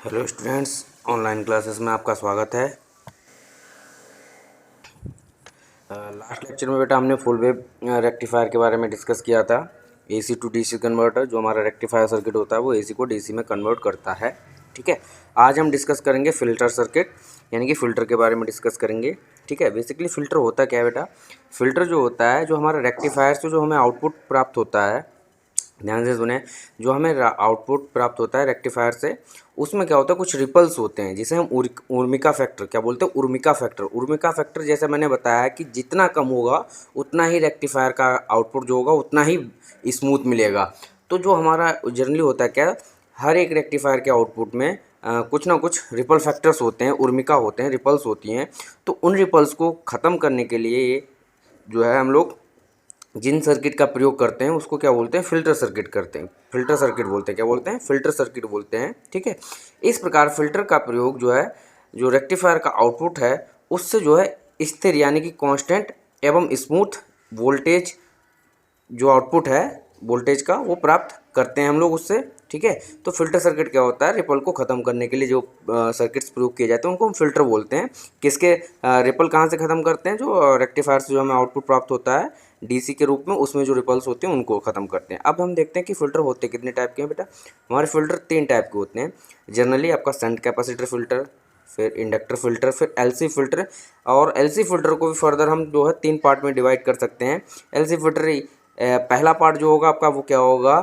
Hello students, online classes में आपका स्वागत है। लास्ट लेक्चर में बेटा हमने फुल वेव रेक्टिफायर के बारे में डिस्कस किया था। एसी टू डीसी कन्वर्टर, जो हमारा रेक्टिफायर सर्किट होता है वो एसी को डीसी में कन्वर्ट करता है। ठीक है, आज हम डिस्कस करेंगे फ़िल्टर सर्किट, यानी कि फ़िल्टर के बारे में डिस्कस करेंगे। ठीक है, बेसिकली फ़िल्टर होता क्या है बेटा? फ़िल्टर जो होता है, जो हमारा रेक्टिफायर से जो हमें आउटपुट प्राप्त होता है, ध्यान से सुने, जो हमें आउटपुट प्राप्त होता है रेक्टिफायर से, उसमें क्या होता है, कुछ रिपल्स होते हैं जिसे हम उर्मिका फैक्टर क्या बोलते हैं, उर्मिका फैक्टर। उर्मिका फैक्टर जैसे मैंने बताया कि जितना कम होगा उतना ही रेक्टिफायर का आउटपुट जो होगा उतना ही स्मूथ मिलेगा। तो जो हमारा जनरली होता है क्या, हर एक रेक्टिफायर के आउटपुट में कुछ ना कुछ रिपल फैक्टर्स होते हैं, उर्मिका होते हैं, रिपल्स होती हैं। तो उन रिपल्स को ख़त्म करने के लिए जो है हम लोग जिन सर्किट का प्रयोग करते हैं उसको क्या बोलते हैं, फ़िल्टर सर्किट करते हैं, फ़िल्टर सर्किट बोलते हैं। क्या बोलते हैं? फ़िल्टर सर्किट बोलते हैं। ठीक है, इस प्रकार फ़िल्टर का प्रयोग जो है, जो रेक्टिफायर का आउटपुट है उससे जो है स्थिर यानी कि कांस्टेंट एवं स्मूथ वोल्टेज, जो आउटपुट है वोल्टेज का, वो प्राप्त करते हैं हम लोग उससे। ठीक है, तो फिल्टर सर्किट क्या होता है, रिपल को ख़त्म करने के लिए जो सर्किट्स प्रयोग किए जाते हैं उनको हम फिल्टर बोलते हैं। किसके रिपल कहाँ से ख़त्म करते हैं? जो रेक्टिफायर से जो हमें आउटपुट प्राप्त होता है डीसी के रूप में, उसमें जो रिपल्स होते हैं उनको ख़त्म करते हैं। अब हम देखते हैं कि फ़िल्टर होते कितने टाइप के हैं बेटा। हमारे फ़िल्टर 3 टाइप के होते हैं जनरली। आपका शंट कैपेसिटर फ़िल्टर, फिर इंडक्टर फ़िल्टर, फिर एलसी फ़िल्टर। और एलसी फ़िल्टर को भी फर्दर हम जो है 3 पार्ट में डिवाइड कर सकते हैं। एलसी फ़िल्टर पहला पार्ट जो होगा आपका वो क्या होगा,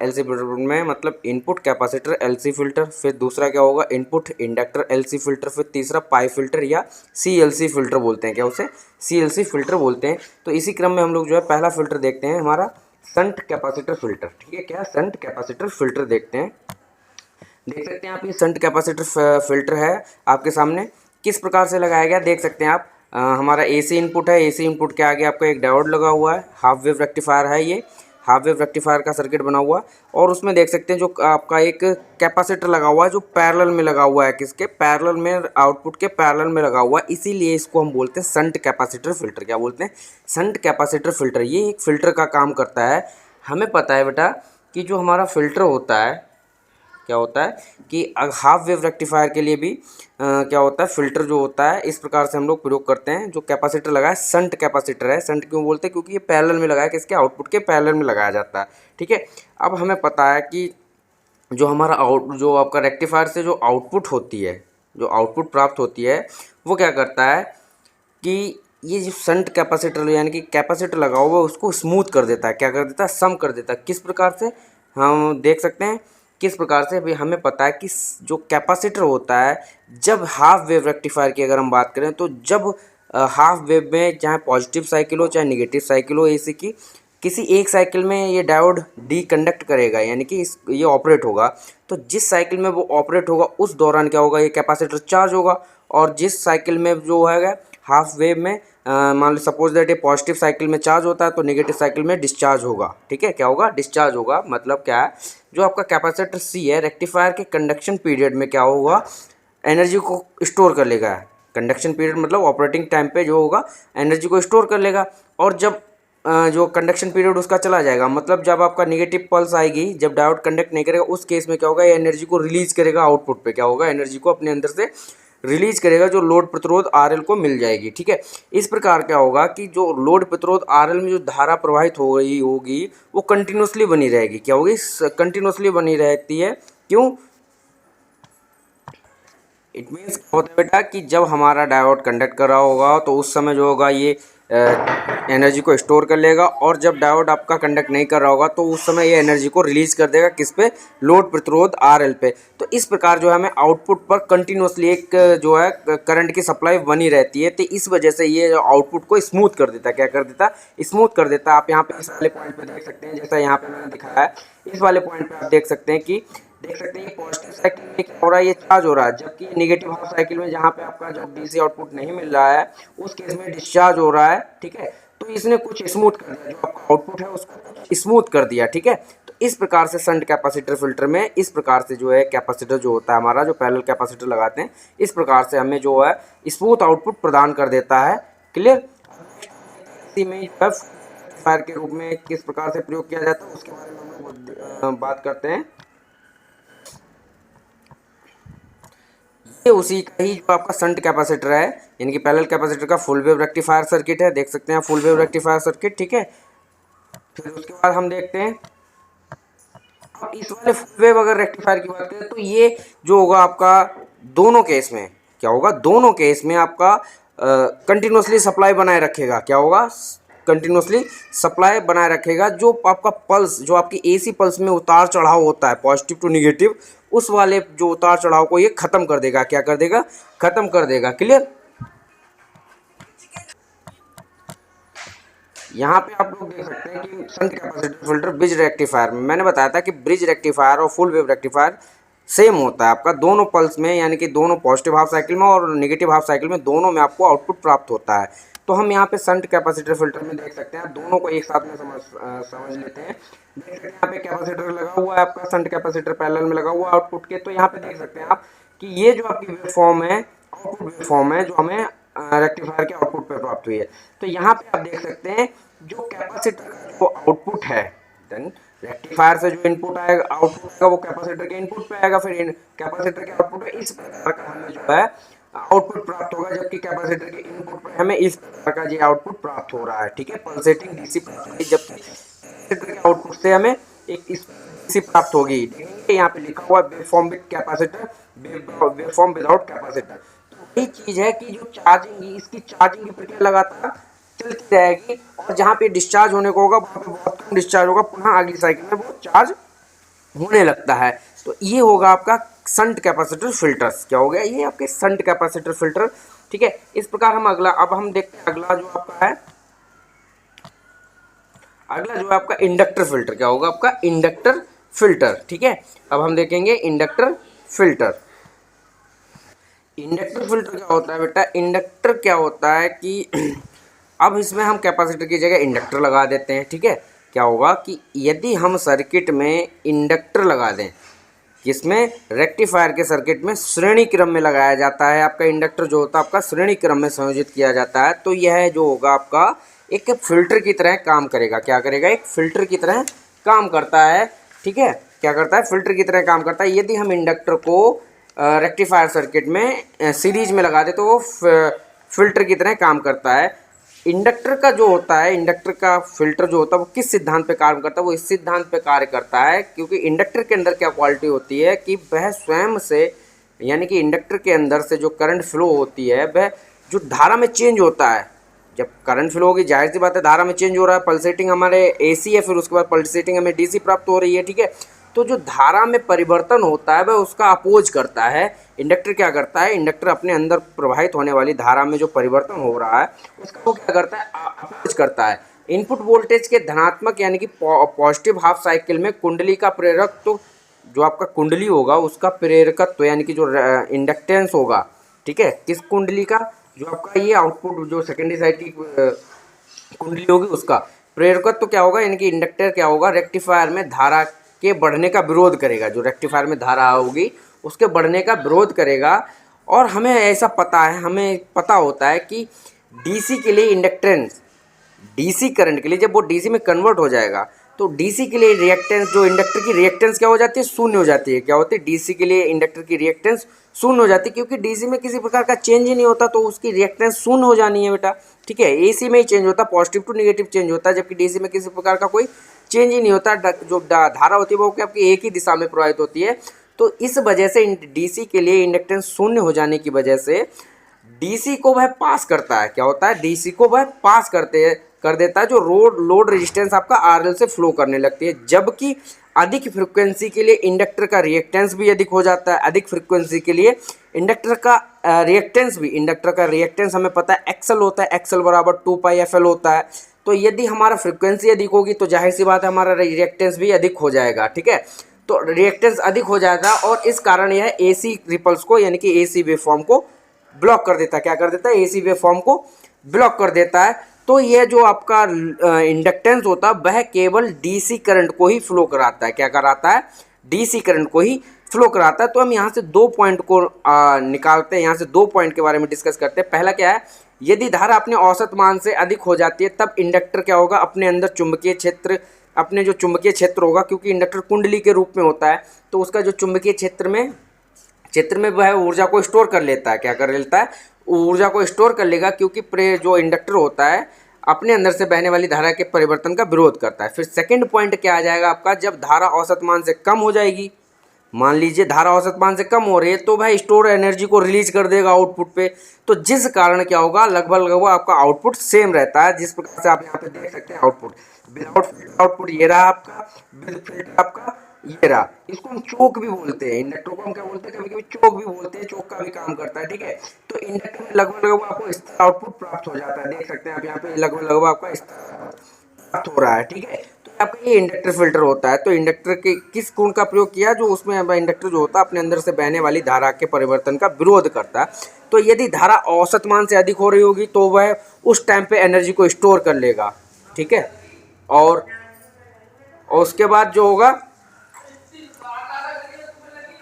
एलसी फिल्टर में मतलब इनपुट कैपेसिटर एलसी फिल्टर। फिर दूसरा क्या होगा, इनपुट इंडक्टर एलसी फिल्टर। फिर तीसरा पाई फिल्टर या सीएलसी फिल्टर बोलते हैं। क्या उसे सीएलसी फिल्टर बोलते हैं। तो इसी क्रम में हम लोग जो है पहला फिल्टर देखते हैं, हमारा शंट कैपेसिटर फिल्टर। ठीक है, क्या शंट कैपेसिटर फिल्टर देखते हैं। देख सकते हैं आप, ये शंट कैपेसिटर फिल्टर है आपके सामने। किस प्रकार से लगाया गया देख सकते हैं आप। हमारा एसी इनपुट है, एसी इनपुट के आगे आपका एक डायोड लगा हुआ है, हाफ वेव रेक्टिफायर है ये, हाफ वेव रेक्टिफायर का सर्किट बना हुआ। और उसमें देख सकते हैं जो आपका एक कैपेसिटर लगा हुआ है, जो पैरेलल में लगा हुआ है, किसके पैरेलल में, आउटपुट के पैरेलल में लगा हुआ है। इसीलिए इसको हम बोलते हैं शंट कैपेसिटर फिल्टर। क्या बोलते हैं? Shunt capacitor filter. ये एक फिल्टर का काम करता है। हमें पता है बेटा कि जो हमारा फिल्टर होता है, क्या होता है कि हाफ वेव रेक्टिफायर के लिए भी क्या होता है, फिल्टर जो होता है इस प्रकार से हम लोग प्रयोग करते हैं। जो कैपेसिटर लगा है शंट कैपेसिटर है। शंट क्यों बोलते हैं? क्योंकि ये पैरेलल में लगा है, किसके आउटपुट के पैरेलल में लगाया जाता है। ठीक है, अब हमें पता है कि जो हमारा जो आपका रेक्टिफायर से जो आउटपुट होती है, जो आउटपुट प्राप्त होती है, वो क्या करता है कि ये जो शंट कैपेसिटर यानी कि कैपेसिटर लगा हुआ है उसको स्मूथ कर देता है। क्या कर देता है? सम कर देता है। किस प्रकार से हम देख सकते हैं, किस प्रकार से भी हमें पता है कि जो कैपेसिटर होता है, जब हाफ वेव रेक्टिफायर की अगर हम बात करें तो जब हाफ वेव में चाहे पॉजिटिव साइकिल हो चाहे निगेटिव साइकिल हो एसी की, किसी एक साइकिल में ये डायोड डी कंडक्ट करेगा, यानी कि ये ऑपरेट होगा। तो जिस साइकिल में वो ऑपरेट होगा उस दौरान क्या होगा, ये कैपेसिटर चार्ज होगा। और जिस साइकिल में जो है हाफ वेव में मान लो सपोज दैट ये पॉजिटिव साइकिल में चार्ज होता है तो नेगेटिव साइकिल में डिस्चार्ज होगा। ठीक है, क्या होगा? डिस्चार्ज होगा। मतलब क्या है, जो आपका कैपेसिटर सी है रेक्टिफायर के कंडक्शन पीरियड में क्या होगा, एनर्जी को स्टोर कर लेगा। कंडक्शन पीरियड मतलब ऑपरेटिंग टाइम पे जो होगा एनर्जी को स्टोर कर लेगा। और जब जो कंडक्शन पीरियड उसका चला जाएगा, मतलब जब आपका नेगेटिव पल्स आएगी, जब डायोड कंडक्ट नहीं करेगा, उस केस में क्या होगा, ये एनर्जी को रिलीज करेगा आउटपुट पे। क्या होगा? एनर्जी को अपने अंदर से रिलीज करेगा, जो लोड प्रतिरोध आरएल को मिल जाएगी। ठीक है, इस प्रकार क्या होगा कि जो लोड प्रतिरोध आरएल में जो धारा प्रवाहित हो रही होगी वो कंटिन्यूसली बनी रहेगी। क्या होगी? कंटिन्यूसली बनी रहती है। क्यों? इट मीन्स क्या होता है बेटा कि जब हमारा डायोड कंडक्ट कर रहा होगा तो उस समय जो होगा ये एनर्जी को स्टोर कर लेगा। और जब डायोड आपका कंडक्ट नहीं कर रहा होगा तो उस समय ये एनर्जी को रिलीज कर देगा, किस पे? लोड प्रतिरोध आरएल पे। तो इस प्रकार जो है हमें आउटपुट पर कंटिन्यूसली एक जो है करंट की सप्लाई बनी रहती है। तो इस वजह से ये आउटपुट को स्मूथ कर देता है। क्या कर देता है? स्मूथ कर देता है। आप यहाँ पे इस वाले पॉइंट पे देख सकते हैं, जैसा यहाँ पे मैंने दिखाया है, इस वाले पॉइंट पे आप देख सकते हैं कि ये पॉजिटिव साइकिल में क्या हो रहा है, ये चार्ज हो रहा है। जबकि नेगेटिव हाफ साइकिल में जहाँ पे आपका जो डीसी आउटपुट नहीं मिल रहा है उस केस में डिस्चार्ज हो रहा है। ठीक है, तो इसने कुछ स्मूथ कर दिया, जो आपका आउटपुट है उसको स्मूथ कर दिया। ठीक है, तो इस प्रकार से शंट कैपेसिटर फिल्टर में इस प्रकार से जो है कैपेसिटर जो होता है हमारा, जो पैरेलल कैपेसिटर लगाते हैं, इस प्रकार से हमें जो है स्मूथ आउटपुट प्रदान कर देता है। क्लियर? इसी में फायर के रूप में किस प्रकार से प्रयोग किया जाता है उसके बारे में हम लोग बात करते हैं। ये उसी का ही जो आपका शंट कैपेसिटर है, यानी कि पैरेलल कैपेसिटर का फुल वेव रेक्टिफायर सर्किट है। देख सकते हैं फुल वेव रेक्टिफायर सर्किट, ठीक है। फिर उसके बाद हम देखते हैं अब इस वाले फुल वेव अगर रेक्टिफायर की बात करें तो ये जो होगा आपका दोनों केस में क्या होगा, दोनों केस में आपका कंटिन्यूसली सप्लाई बनाए रखेगा। क्या होगा, कंटिन्यूसली सप्लाई बनाए रखेगा। जो आपका पल्स, जो आपकी एसी पल्स में उतार चढ़ाव होता है पॉजिटिव टू निगेटिव, उस वाले जो उतार चढ़ाव को ये खत्म कर देगा। क्या कर देगा, खत्म कर देगा। क्लियर। यहाँ पे आप लोग देख सकते हैं कि shunt capacitor filter bridge rectifier में मैंने बताया था कि ब्रिज रेक्टिफायर और फुल वेव रेक्टिफायर सेम होता है आपका दोनों पल्स में, यानी कि दोनों पॉजिटिव हाफ साइकिल में और नेगेटिव हाफ साइकिल में, दोनों में आपको आउटपुट प्राप्त होता है। तो हम यहाँ पे शंट कैपेसिटर फिल्टर में देख सकते हैं, दोनों को एक साथ में समझ लेते हैं। देख सकते हैं यहाँ पे कैपेसिटर लगा हुआ है आपका, शंट कैपेसिटर पैरेलल में लगा हुआ है आउटपुट के। तो यहाँ पे देख सकते हैं आप कि ये जो आपकी वेव फॉर्म है, आउटपुट वेव फॉर्म है जो हमें रेक्टिफायर के आउटपुट पे प्राप्त हुई है। तो यहाँ पे आप देख सकते हैं जो कैपेसिटर का जो आउटपुट है, देन रेक्टिफायर से जो इनपुट आएगा, आउटपुट आएगा, वो कैपेसिटर के इनपुट पे आएगा, फिर कैपेसिटर के आउटपुट पे इस प्रकार का हमें जो है आउटपुट प्राप्त होगा, जबकि कैपेसिटर के इनपुट पे हमें इस प्रकार का ये आउटपुट प्राप्त हो रहा है। ठीक है, पल्सेटिंग डीसी प्राप्त होगी, जबकि कैपेसिटर के आउटपुट से हमें एक इस डीसी प्राप्त होगी। यहाँ पे लिखा हुआ wave form with capacitor, wave form without capacitor. यही चीज है कि जो चार्जिंग, इसकी चार्जिंग की प्रक्रिया लगातार चलती रहेगी और जहाँ पे डिस्चार्ज होने को होगा वहाँ पे बहुत कम डिस्चार्ज होगा, पुनः अगली साइकिल में वो चार्ज होने लगता है। तो ये होगा आपका शंट कैपेसिटर फिल्टर्स। क्या हो गया, ये आपके शंट कैपेसिटर फिल्टर। ठीक है, इस प्रकार हम अब हम देखते हैं अगला जो आपका है, अगला जो है आपका इंडक्टर फिल्टर। क्या होगा आपका इंडक्टर फिल्टर। ठीक है, अब हम देखेंगे इंडक्टर फिल्टर। इंडक्टर फिल्टर क्या होता है बेटा, इंडक्टर क्या होता है कि अब इसमें हम कैपेसिटर की जगह इंडक्टर लगा देते हैं। ठीक है, क्या होगा कि यदि हम सर्किट में इंडक्टर लगा दें, जिसमें रेक्टिफायर के सर्किट में श्रेणी क्रम में लगाया जाता है, आपका इंडक्टर जो होता है आपका श्रेणी क्रम में संयोजित किया जाता है, तो यह जो होगा आपका एक फिल्टर की तरह काम करेगा। क्या करेगा, एक फिल्टर की तरह काम करता है। ठीक है, क्या करता है, फिल्टर की तरह काम करता है। यदि हम इंडक्टर को रेक्टिफायर सर्किट में सीरीज में लगा दे तो वो फिल्टर की तरह काम करता है। इंडक्टर का जो होता है, इंडक्टर का फिल्टर जो होता है वो किस सिद्धांत पे कार्य करता है, वो इस सिद्धांत पे कार्य करता है, क्योंकि इंडक्टर के अंदर क्या क्वालिटी होती है कि वह स्वयं से, यानी कि इंडक्टर के अंदर से जो करंट फ्लो होती है वह जो धारा में चेंज होता है, जब करंट फ्लो होगी जाहिर सी बात है धारा में चेंज हो रहा है, पल्सेटिंग हमारे एसी है, फिर उसके बाद पल्सेटिंग हमें डीसी प्राप्त हो रही है। ठीक है, तो जो धारा में परिवर्तन होता है वह उसका अपोज करता है। इंडक्टर क्या करता है, इंडक्टर अपने अंदर प्रवाहित होने वाली धारा में जो परिवर्तन हो रहा है उसका वो क्या करता है, अपोज करता है। इनपुट वोल्टेज के धनात्मक यानी कि पॉजिटिव हाफ साइकिल में कुंडली का प्रेरक, तो जो आपका कुंडली होगा उसका प्रेरकत्व यानी कि जो इंडक्टेंस होगा, ठीक है, किस कुंडली का, जो आपका ये आउटपुट जो सेकेंडरी साइड की कुंडली होगी उसका प्रेरकत्व क्या होगा, यानी कि इंडक्टर क्या होगा, रेक्टिफायर में धारा के बढ़ने का विरोध करेगा। जो रेक्टिफायर में धारा होगी उसके बढ़ने का विरोध करेगा। और हमें ऐसा पता है, हमें पता होता है कि डीसी के लिए इंडक्टेंस, डीसी करंट के लिए जब वो डीसी में कन्वर्ट हो जाएगा तो डीसी के लिए रिएक्टेंस, जो इंडक्टर की रिएक्टेंस क्या हो जाती है, शून्य हो जाती है। क्या होती है, डीसी के लिए इंडक्टर की रिएक्टेंस शून्य हो जाती है, क्योंकि डीसी में किसी प्रकार का चेंज ही नहीं होता तो उसकी रिएक्टेंस शून्य हो जानी है बेटा। ठीक है, एसी में ही चेंज होता है, पॉजिटिव टू नेगेटिव चेंज होता है, जबकि डीसी में किसी प्रकार का कोई चेंज ही नहीं होता। जो धारा होती है वो आपकी एक ही दिशा में प्रवाहित होती है। तो इस वजह से डीसी के लिए इंडक्टेंस शून्य हो जाने की वजह से डीसी को वह पास करता है। क्या होता है, डीसी को वह पास कर देता है, जो लोड रेजिस्टेंस आपका आरएल से फ्लो करने लगती है। जबकि अधिक फ्रिक्वेंसी के लिए इंडक्टर का रिएक्टेंस भी अधिक हो जाता है। अधिक फ्रिक्वेंसी के लिए इंडक्टर का रिएक्टेंस भी, इंडक्टर का रिएक्टेंस हमें पता है एक्सएल होता है, एक्सएल बराबर 2πfl होता है। तो यदि हमारा फ्रिक्वेंसी अधिक होगी तो जाहिर सी बात है हमारा रिएक्टेंस भी अधिक हो जाएगा। ठीक है, तो रिएक्टेंस अधिक हो जाएगा और इस कारण यह एसी रिपल्स को यानी कि एसी वेवफॉर्म को ब्लॉक कर देता है। क्या कर देता है, एसी वेवफॉर्म को ब्लॉक कर देता है। तो यह जो आपका इंडक्टेंस होता है वह केवल डीसी करंट को ही फ्लो कराता है। क्या कराता है, डीसी करंट को ही फ्लो कराता है। तो हम यहाँ से 2 पॉइंट को निकालते हैं, यहाँ से 2 पॉइंट के बारे में डिस्कस करते हैं। पहला क्या है, यदि धारा अपने औसत मान से अधिक हो जाती है तब इंडक्टर क्या होगा, अपने अंदर चुंबकीय क्षेत्र, अपने जो चुंबकीय क्षेत्र होगा, क्योंकि इंडक्टर कुंडली के रूप में होता है तो उसका जो चुंबकीय क्षेत्र में चित्र में वह ऊर्जा को स्टोर कर लेता है। क्या कर लेता है? ऊर्जा को स्टोर कर लेगा, क्योंकि जो इंडक्टर होता है अपने अंदर से बहने वाली धारा के परिवर्तन का विरोध करता है। फिर सेकंड पॉइंट क्या आ जाएगा आपका, जब धारा औसत मान से कम हो जाएगी, मान लीजिए धारा औसत मान से कम हो रही है, तो भाई स्टोर एनर्जी को रिलीज कर देगा आउटपुट पे। तो जिस कारण क्या होगा, लगभग लगभग आपका आउटपुट सेम रहता है। जिस प्रकार से आप यहाँ पे देख सकते हैं आउटपुट, विदाउट फिल्टर आउटपुट ये रहा आपका, विद फिल्टर आपका ये रहा। इसको हम चोक भी बोलते हैं, इंडक्टर को हम क्या बोलते हैं, कभी कभी चोक भी बोलते हैं, चोक का भी काम करता है। ठीक है, तो इंडक्टर में लगभग लगभग आपको इस तरह आउटपुट प्राप्त हो जाता है। देख सकते हैं आप यहाँ पे लगभग लगभग आपका इस तरह प्राप्त हो रहा है। ठीक है, तो आपका ये इंडक्टर फिल्टर होता है। तो इंडक्टर के किस गुण का प्रयोग किया, जो उसमें इंडक्टर जो होता है अपने अंदर से बहने वाली धारा के परिवर्तन का विरोध करता है। तो यदि धारा औसत मान से अधिक हो रही होगी तो वह उस टाइम पे एनर्जी को स्टोर कर लेगा। ठीक है, और उसके बाद जो होगा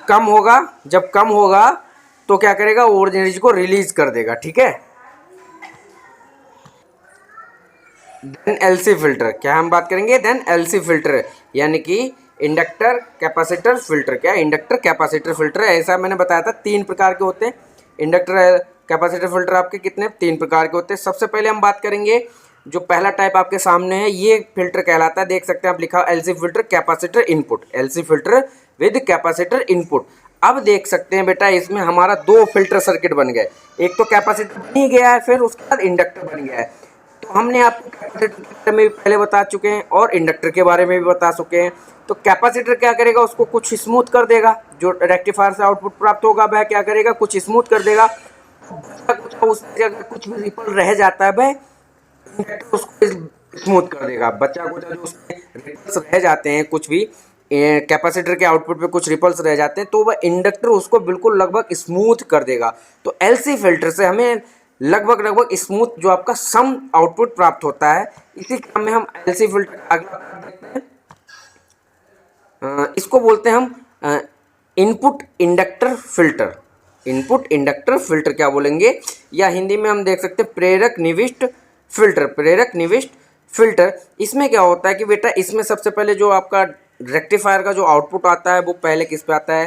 कम होगा, जब कम होगा तो क्या करेगा, वो एनर्जी को रिलीज कर देगा। ठीक है, देन एलसी फिल्टर, क्या हम बात करेंगे, देन एलसी फिल्टर, यानी कि इंडक्टर कैपेसिटर फिल्टर। क्या इंडक्टर कैपेसिटर फिल्टर है, ऐसा मैंने बताया था 3 प्रकार के होते हैं। इंडक्टर कैपेसिटर फिल्टर आपके कितने 3 प्रकार के होते हैं। सबसे पहले हम बात करेंगे जो पहला टाइप आपके सामने है, ये फिल्टर कहलाता है। देख सकते हैं आप लिखा LC filter capacitor input, LC filter with capacitor input. अब देख सकते हैं बेटा, इसमें हमारा 2 फिल्टर सर्किट बन गए। एक तो कैपेसिटर बन ही गया है, फिर उसके बाद इंडक्टर बन गया है। तो हमने आपको कैपेसिटर में भी पहले बता चुके हैं और इंडक्टर के बारे में भी बता चुके हैं। तो कैपेसिटर क्या करेगा, उसको कुछ स्मूथ कर देगा, जो रेक्टिफायर से आउटपुट प्राप्त होगा वह क्या करेगा, कुछ स्मूथ कर देगा। उसमें अगर कुछ भी रिपल रह जाता है वह इंडक्टर उसको स्मूथ कर देगा। बच्चा कुछ जो उसमें रिपल्स रह जाते हैं, कुछ भी कैपेसिटर के आउटपुट पे कुछ रिपल्स रह जाते हैं, तो वह इंडक्टर उसको बिल्कुल लगभग स्मूथ कर देगा। तो एलसी फिल्टर से हमें लगभग लगभग स्मूथ जो आपका सम आउटपुट प्राप्त होता है। इसी क्रम में हम एलसी फिल्टर अगला देखते हैं, इसको बोलते हैं हम input inductor filter. Input inductor filter क्या बोलेंगे, या हिंदी में हम देख सकते हैं प्रेरक निविष्ट फिल्टर, प्रेरक निविष्ट फिल्टर। इसमें क्या होता है कि बेटा, इसमें सबसे पहले जो आपका रेक्टिफायर का जो आउटपुट आता है वो पहले किस पे आता है,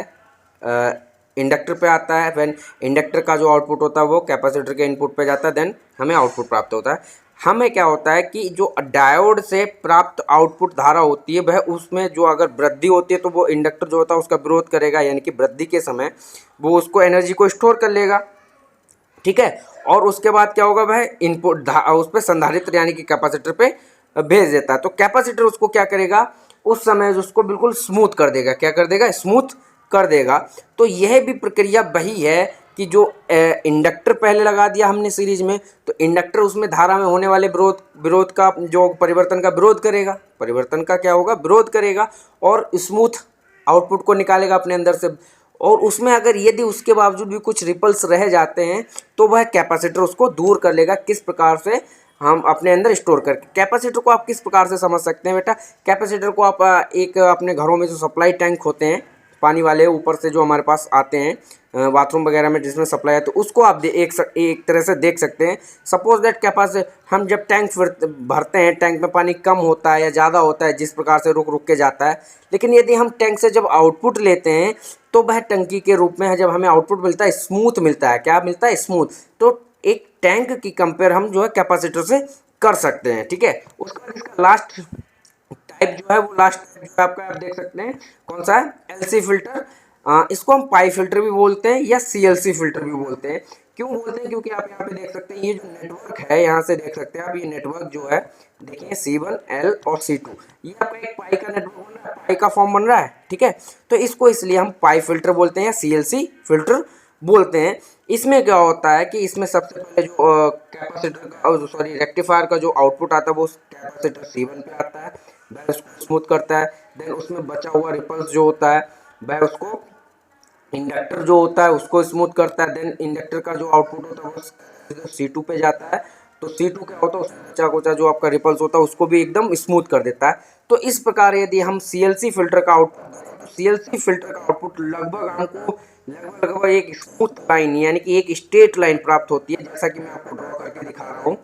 इंडक्टर पे आता है। देन इंडक्टर का जो आउटपुट होता है वो कैपेसिटर के इनपुट पे जाता है, देन हमें आउटपुट प्राप्त होता है। हमें क्या होता है कि जो डायोड से प्राप्त आउटपुट धारा होती है वह उसमें जो अगर वृद्धि होती है तो वो इंडक्टर जो होता है उसका विरोध करेगा, यानी कि वृद्धि के समय वो उसको एनर्जी को स्टोर कर लेगा। ठीक है, और उसके बाद क्या होगा, वह इनपुट उस पर संधारित्र यानी कि कैपेसिटर पे भेज देता है। तो कैपेसिटर उसको क्या करेगा, उस समय उसको बिल्कुल स्मूथ कर देगा। क्या कर देगा, स्मूथ कर देगा। तो यह भी प्रक्रिया वही है कि जो इंडक्टर पहले लगा दिया हमने सीरीज में, तो इंडक्टर उसमें धारा में होने वाले विरोध का जो परिवर्तन का विरोध करेगा, परिवर्तन का क्या होगा, विरोध करेगा, और स्मूथ आउटपुट को निकालेगा अपने अंदर से। और उसमें अगर यदि उसके बावजूद भी कुछ रिपल्स रह जाते हैं तो वह कैपेसिटर उसको दूर कर लेगा। किस प्रकार से, हम अपने अंदर स्टोर करके। कैपेसिटर को आप किस प्रकार से समझ सकते हैं बेटा, कैपेसिटर को आप एक अपने घरों में जो सप्लाई टैंक होते हैं पानी वाले, ऊपर से जो हमारे पास आते हैं बाथरूम वगैरह में जिसमें सप्लाई है, तो उसको आप एक तरह से देख सकते हैं। सपोज दैट क्या पास हम जब टैंक भरते हैं, टैंक में पानी कम होता है या ज़्यादा होता है, जिस प्रकार से रुक रुक के जाता है। लेकिन यदि हम टैंक से जब आउटपुट लेते हैं तो वह टंकी के रूप में है, जब हमें आउटपुट मिलता है स्मूथ मिलता है। क्या मिलता है, स्मूथ। तो एक टैंक की कंपेयर हम जो है कैपेसिटर से कर सकते हैं। ठीक है, उसका इसका लास्ट टाइप जो है वो लास्ट टाइप जो आपका आप देख सकते हैं कौन सा है, एलसी फिल्टर। इसको हम पाई फिल्टर भी बोलते हैं या सीएलसी फिल्टर भी बोलते हैं। क्यों बोलते हैं, क्योंकि आप यहाँ पे देख सकते हैं ये जो नेटवर्क है, यहाँ से देख सकते हैं आप, ये नेटवर्क जो है देखिए C1 L और C2, ये आपका एक पाई का नेटवर्क बन रहा है, पाई का फॉर्म बन रहा है। ठीक है, तो इसको इसलिए हम पाई फिल्टर बोलते हैं या सीएलसी फिल्टर बोलते हैं। इसमें क्या होता है कि इसमें सबसे पहले जो कैपेसिटर का सॉरी रेक्टिफायर का जो आउटपुट आता है वो कैपेसिटर C1 पे आता है, वह उसको स्मूथ करता है। देन उसमें बचा हुआ रिपल्स जो होता है वह उसको इंडक्टर जो होता है उसको स्मूथ करता है। देन इंडक्टर का जो आउटपुट होता है वो C2 पे जाता है। तो C2 क्या होता है, उसमें बचा कुचा जो आपका रिपल्स होता है उसको भी एकदम स्मूथ कर देता है। तो इस प्रकार यदि हम सीएलसी फिल्टर का आउटपुट, सीएलसी फिल्टर का आउटपुट लगभग हमको लगभग एक स्मूथ लाइन यानी कि एक स्ट्रेट लाइन प्राप्त होती है, जैसा कि मैं आपको ड्रॉ करके दिखा रहा हूँ।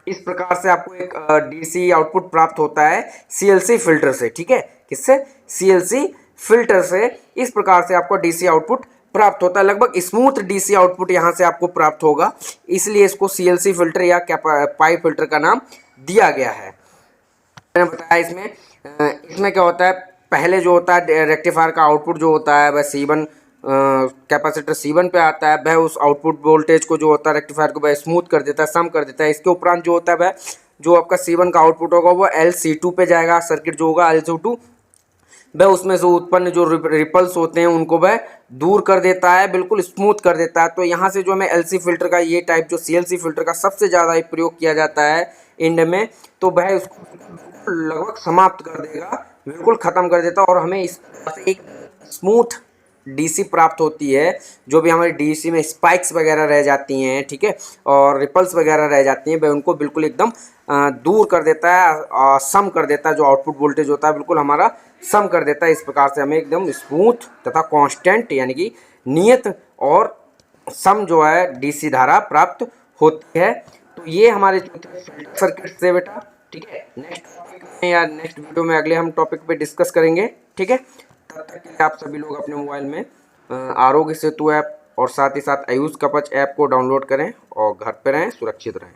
इस प्रकार से आपको एक डीसी आउटपुट प्राप्त होता है सीएलसी फिल्टर से, ठीक है। किससे? सीएलसी फिल्टर से इस प्रकार से आपको डीसी आउटपुट प्राप्त होता है। लगभग स्मूथ डीसी आउटपुट यहाँ से आपको प्राप्त होगा, इसलिए इसको सीएलसी फिल्टर या पाई फिल्टर का नाम दिया गया है। मैंने बताया इसमें क्या होता है, पहले जो होता है रेक्टिफायर का आउटपुट जो होता है वह C1 कैपेसिटर C1 पे आता है, वह उस आउटपुट वोल्टेज को जो होता है रेक्टिफायर को वह स्मूथ कर देता है, सम कर देता है। इसके उपरांत जो होता है वह जो आपका C1 का आउटपुट होगा वो LC2 पे जाएगा, सर्किट जो होगा LC2 वह उसमें से उत्पन्न जो रिपल्स होते हैं उनको वह दूर कर देता है, बिल्कुल स्मूथ कर देता है। तो यहाँ से जो हमें एलसी फिल्टर का ये टाइप जो सीएलसी फिल्टर का सबसे ज़्यादा प्रयोग किया जाता है इंड में, तो वह उसको लगभग समाप्त कर देगा, बिल्कुल ख़त्म कर देता और हमें इस एक स्मूथ डीसी प्राप्त होती है। जो भी हमारी डीसी में स्पाइक्स वगैरह रह जाती हैं, ठीक है, और रिपल्स वगैरह रह जाती हैं, वह उनको बिल्कुल एकदम दूर कर देता है, सम कर देता है। जो आउटपुट वोल्टेज होता है बिल्कुल हमारा सम कर देता है। इस प्रकार से हमें एकदम स्मूथ तथा कांस्टेंट यानी कि नियत और सम जो है डीसी धारा प्राप्त होती है। तो ये हमारे सर्किट से बेटा, ठीक है। नेक्स्ट टॉपिक में या नेक्स्ट वीडियो में अगले हम टॉपिक पे डिस्कस करेंगे, ठीक है। तब तक के लिए आप सभी लोग अपने मोबाइल में आरोग्य सेतु ऐप और साथ ही साथ आयुष कवच ऐप को डाउनलोड करें और घर पे रहें, सुरक्षित रहें।